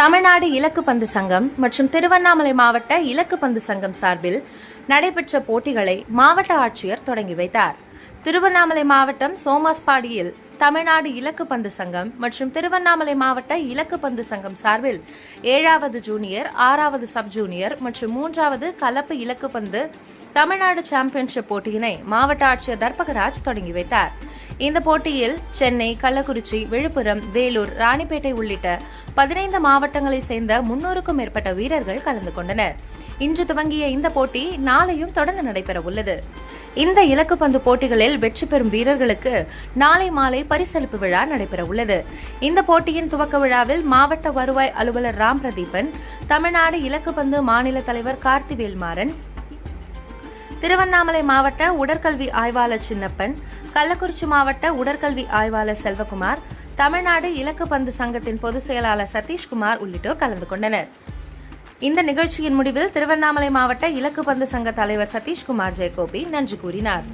தமிழ்நாடு இலக்கு பந்து சங்கம் மற்றும் திருவண்ணாமலை மாவட்ட இலக்கு பந்து சங்கம் சார்பில் நடைபெற்ற போட்டிகளை மாவட்ட ஆட்சியர் தொடங்கி வைத்தார். திருவண்ணாமலை மாவட்டம் சோமாஸ்பாடியில் தமிழ்நாடு இலக்கு பந்து சங்கம் மற்றும் திருவண்ணாமலை மாவட்ட இலக்கு பந்து சங்கம் சார்பில் 7வது ஜூனியர், 6வது சப் ஜூனியர் மற்றும் 3வது கலப்பு இலக்கு பந்து தமிழ்நாடு சாம்பியன்ஷிப் போட்டியினை மாவட்ட ஆட்சியர் தர்பகராஜ் தொடங்கி வைத்தார். இந்த போட்டியில் சென்னை, கள்ளக்குறிச்சி, விழுப்புரம், வேலூர், ராணிப்பேட்டை உள்ளிட்ட 15 மாவட்டங்களை சேர்ந்த 300க்கும் மேற்பட்ட வீரர்கள் கலந்து கொண்டனர். இன்று துவங்கிய இந்த போட்டி நாளையும் தொடர்ந்து நடைபெற உள்ளது. இந்த இலக்கு பந்து போட்டிகளில் வெற்றி பெறும் வீரர்களுக்கு நாளை மாலை பரிசளிப்பு விழா நடைபெற உள்ளது. இந்த போட்டியின் துவக்க விழாவில் மாவட்ட வருவாய் அலுவலர் ராம் பிரதீபன், தமிழ்நாடு இலக்கு பந்து மாநில தலைவர் கார்த்திவேல்மாறன், திருவண்ணாமலை மாவட்ட உடற்கல்வி ஆய்வாளர் சின்னப்பன், கள்ளக்குறிச்சி மாவட்ட உடற்கல்வி ஆய்வாளர் செல்வகுமார், தமிழ்நாடு இலக்கு பந்து சங்கத்தின் பொதுச் செயலாளர் சதீஷ்குமார் உள்ளிட்டோர் கலந்து கொண்டனர். இந்த நிகழ்ச்சியின் முடிவில் திருவண்ணாமலை மாவட்ட இலக்கு பந்து சங்க தலைவர் சதீஷ்குமார் ஜெயகோபி நன்றி கூறினார்.